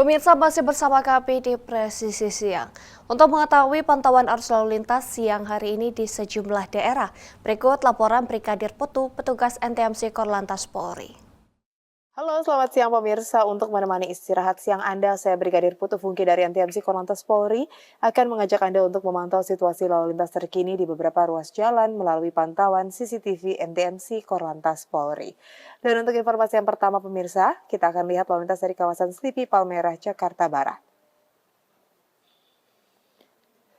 Pemirsa masih bersama kami di Presisi Siang. Untuk mengetahui pantauan arus lalu lintas siang hari ini di sejumlah daerah, berikut laporan Brigadir Putu, petugas NTMC Korlantas Polri. Halo, selamat siang pemirsa. Untuk menemani istirahat siang Anda, saya Brigadir Putu Fungki dari NTMC Korlantas Polri akan mengajak Anda untuk memantau situasi lalu lintas terkini di beberapa ruas jalan melalui pantauan CCTV NTMC Korlantas Polri. Dan untuk informasi yang pertama pemirsa, kita akan lihat lalu lintas dari kawasan Slipi Palmerah, Jakarta Barat.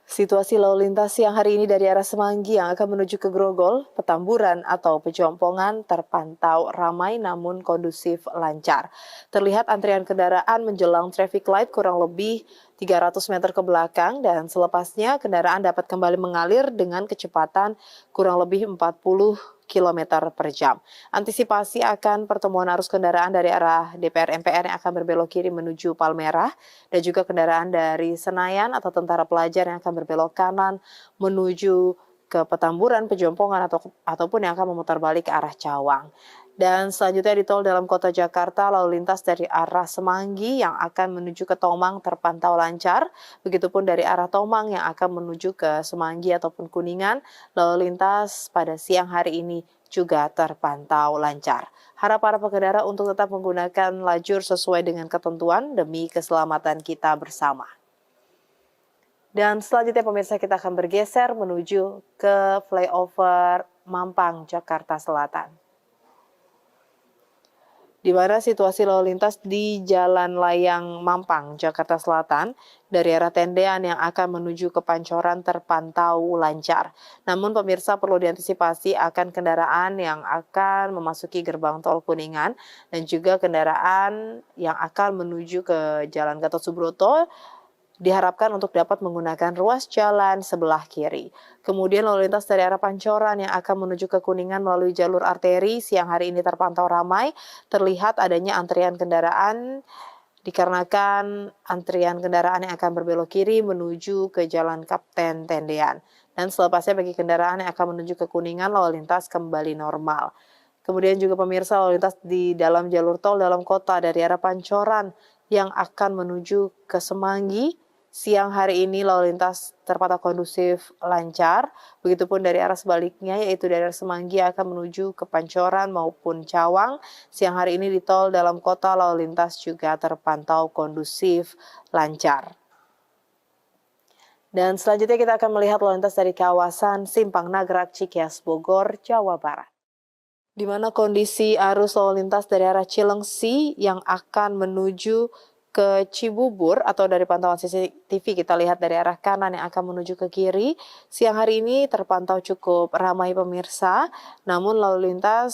Situasi lalu lintas siang hari ini dari arah Semanggi yang akan menuju ke Grogol, Petamburan atau Pejompongan terpantau ramai namun kondusif lancar. Terlihat antrian kendaraan menjelang traffic light kurang lebih 300 meter ke belakang dan selepasnya kendaraan dapat kembali mengalir dengan kecepatan kurang lebih 40 km per jam. Antisipasi akan pertemuan arus kendaraan dari arah DPR MPR yang akan berbelok kiri menuju Palmerah dan juga kendaraan dari Senayan atau Tentara Pelajar yang akan berbelok kanan menuju ke Petamburan, Pejompongan ataupun yang akan memutar balik ke arah Cawang. Dan selanjutnya di tol dalam kota Jakarta, lalu lintas dari arah Semanggi yang akan menuju ke Tomang terpantau lancar. Begitupun dari arah Tomang yang akan menuju ke Semanggi ataupun Kuningan, lalu lintas pada siang hari ini juga terpantau lancar. Harap para pengendara untuk tetap menggunakan lajur sesuai dengan ketentuan demi keselamatan kita bersama. Dan selanjutnya pemirsa kita akan bergeser menuju ke flyover Mampang, Jakarta Selatan. Di mana situasi lalu lintas di Jalan Layang Mampang, Jakarta Selatan, dari arah Tendean yang akan menuju ke Pancoran terpantau lancar. Namun pemirsa perlu diantisipasi akan kendaraan yang akan memasuki gerbang tol Kuningan dan juga kendaraan yang akan menuju ke Jalan Gatot Subroto diharapkan untuk dapat menggunakan ruas jalan sebelah kiri. Kemudian lalu lintas dari arah Pancoran yang akan menuju ke Kuningan melalui jalur arteri siang hari ini terpantau ramai. Terlihat adanya antrian kendaraan dikarenakan antrian kendaraan yang akan berbelok kiri menuju ke Jalan Kapten Tendean. Dan selepasnya bagi kendaraan yang akan menuju ke Kuningan lalu lintas kembali normal. Kemudian juga pemirsa lalu lintas di dalam jalur tol dalam kota dari arah Pancoran yang akan menuju ke Semanggi. Siang hari ini lalu lintas terpantau kondusif lancar, begitupun dari arah sebaliknya yaitu dari arah Semanggi akan menuju ke Pancoran maupun Cawang. Siang hari ini di tol dalam kota lalu lintas juga terpantau kondusif lancar. Dan selanjutnya kita akan melihat lalu lintas dari kawasan Simpang Nagrak, Cikias, Bogor, Jawa Barat. Di mana kondisi arus lalu lintas dari arah Cilengsi yang akan menuju ke Cibubur atau dari pantauan CCTV kita lihat dari arah kanan yang akan menuju ke kiri. Siang hari ini terpantau cukup ramai pemirsa, namun lalu lintas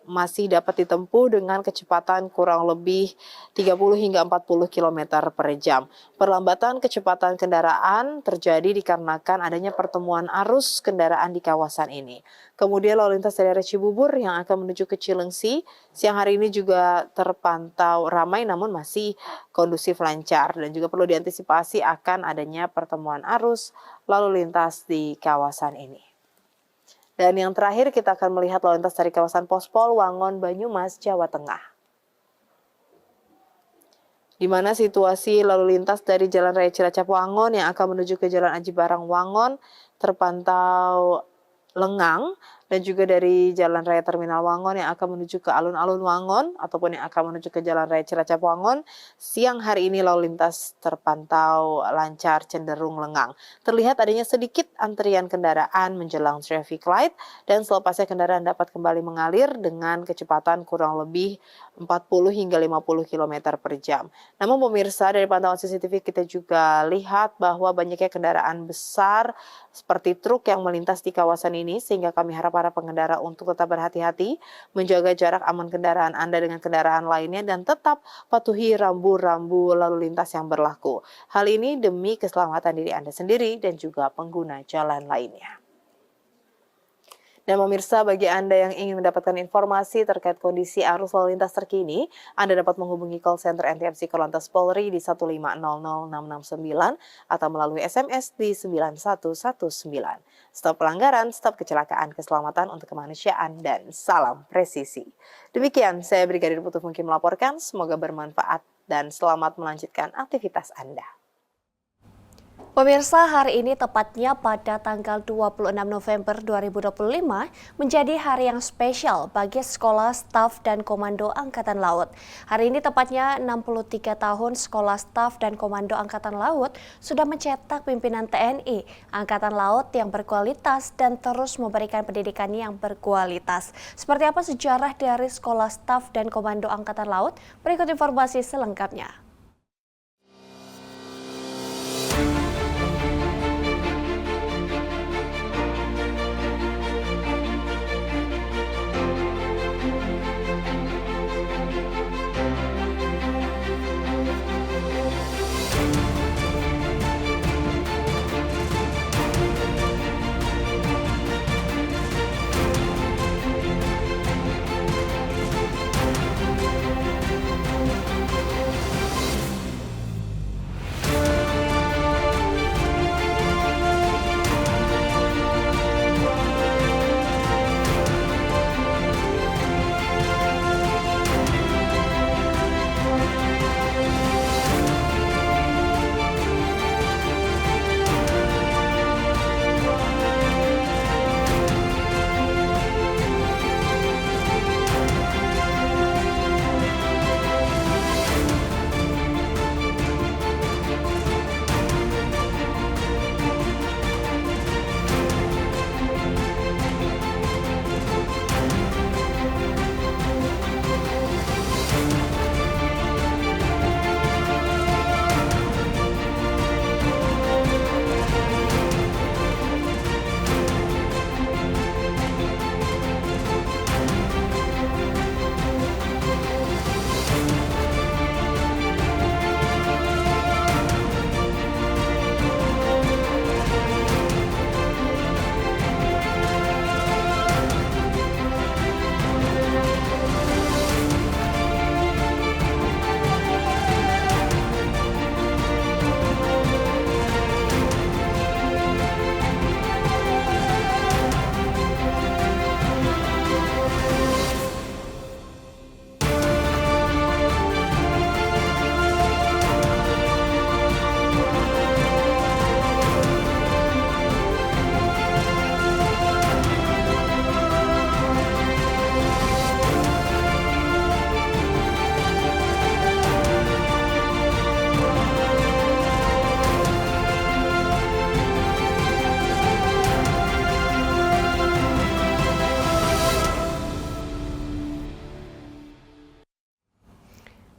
masih dapat ditempuh dengan kecepatan kurang lebih 30 hingga 40 km per jam. Perlambatan kecepatan kendaraan terjadi dikarenakan adanya pertemuan arus kendaraan di kawasan ini. Kemudian lalu lintas dari arah Cibubur yang akan menuju ke Cilengsi, siang hari ini juga terpantau ramai namun masih kondusif lancar dan juga perlu diantisipasi akan adanya pertemuan arus lalu lintas di kawasan ini. Dan yang terakhir kita akan melihat lalu lintas dari kawasan Pospol, Wangon, Banyumas, Jawa Tengah. Di mana situasi lalu lintas dari Jalan Raya Cilacap Wangon yang akan menuju ke Jalan Aji Barang Wangon terpantau lengang dan juga dari Jalan Raya Terminal Wangon yang akan menuju ke alun-alun Wangon ataupun yang akan menuju ke Jalan Raya Cilacap Wangon siang hari ini lalu lintas terpantau lancar cenderung lengang. Terlihat adanya sedikit antrian kendaraan menjelang traffic light dan selepasnya kendaraan dapat kembali mengalir dengan kecepatan kurang lebih 40 hingga 50 km per jam. Namun pemirsa dari pantauan CCTV kita juga lihat bahwa banyaknya kendaraan besar seperti truk yang melintas di kawasan ini sehingga kami harap para pengendara untuk tetap berhati-hati, menjaga jarak aman kendaraan Anda dengan kendaraan lainnya dan tetap patuhi rambu-rambu lalu lintas yang berlaku. Hal ini demi keselamatan diri Anda sendiri dan juga pengguna jalan lainnya. Dan pemirsa, bagi Anda yang ingin mendapatkan informasi terkait kondisi arus lalu lintas terkini, Anda dapat menghubungi call center NTMC Korlantas Polri di 1500669 atau melalui SMS di 9119. Stop pelanggaran, stop kecelakaan, keselamatan untuk kemanusiaan, dan salam presisi. Demikian, saya Brigadir Putu Fungki melaporkan, semoga bermanfaat. dan selamat melanjutkan aktivitas Anda. Pemirsa, hari ini tepatnya pada tanggal 26 November 2025 menjadi hari yang spesial bagi Sekolah Staf dan Komando Angkatan Laut. Hari ini tepatnya 63 tahun Sekolah Staf dan Komando Angkatan Laut sudah mencetak pimpinan TNI Angkatan Laut yang berkualitas dan terus memberikan pendidikan yang berkualitas. Seperti apa sejarah dari Sekolah Staf dan Komando Angkatan Laut? Berikut informasi selengkapnya.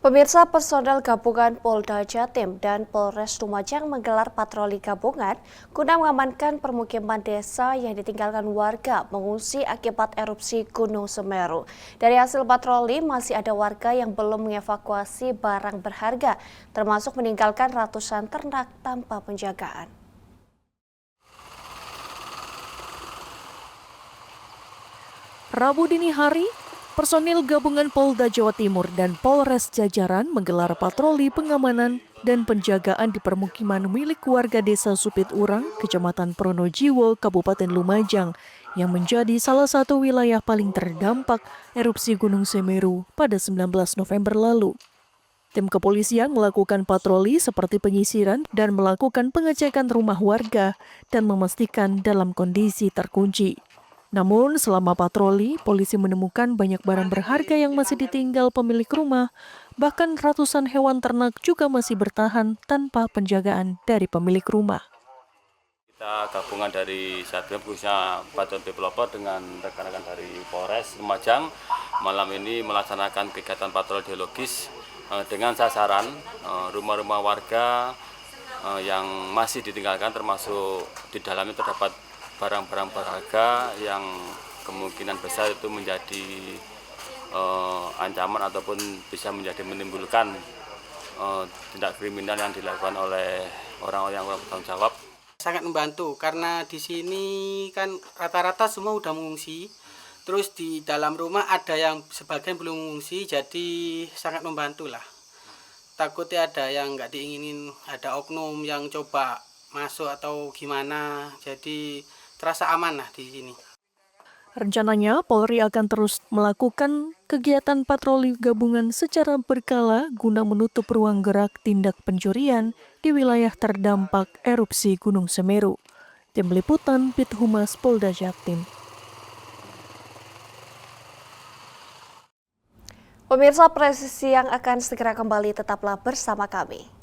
Pemirsa, personel gabungan Polda Jatim dan Polres Lumajang menggelar patroli gabungan guna mengamankan permukiman desa yang ditinggalkan warga mengungsi akibat erupsi Gunung Semeru. Dari hasil patroli, masih ada warga yang belum mengevakuasi barang berharga, termasuk meninggalkan ratusan ternak tanpa penjagaan. Rabu dini hari, personil gabungan Polda Jawa Timur dan Polres jajaran menggelar patroli pengamanan dan penjagaan di permukiman milik warga desa Supit Urang, Kecamatan Pronojiwo, Kabupaten Lumajang, yang menjadi salah satu wilayah paling terdampak erupsi Gunung Semeru pada 19 November lalu. Tim kepolisian melakukan patroli seperti penyisiran dan melakukan pengecekan rumah warga dan memastikan dalam kondisi terkunci. Namun selama patroli, polisi menemukan banyak barang berharga yang masih ditinggal pemilik rumah, bahkan ratusan hewan ternak juga masih bertahan tanpa penjagaan dari pemilik rumah. Kita gabungan dari Satgas khususnya Patroli Pelopor dengan rekan-rekan dari Polres Lumajang malam ini melaksanakan kegiatan patroli geologis dengan sasaran rumah-rumah warga yang masih ditinggalkan, termasuk di dalamnya terdapat barang-barang berharga yang kemungkinan besar itu menjadi ancaman ataupun bisa menjadi menimbulkan tindak kriminal yang dilakukan oleh orang-orang yang bertanggung jawab. Sangat membantu karena di sini kan rata-rata semua udah mengungsi. Terus di dalam rumah ada yang sebagian belum mengungsi, jadi sangat membantu lah. Takutnya ada yang nggak diinginin, ada oknum yang coba masuk atau gimana, jadi terasa aman lah di sini. Rencananya, Polri akan terus melakukan kegiatan patroli gabungan secara berkala guna menutup ruang gerak tindak pencurian di wilayah terdampak erupsi Gunung Semeru. Tim Liputan Bit Humas Polda Jatim. Pemirsa Presisi yang akan segera kembali, tetaplah bersama kami.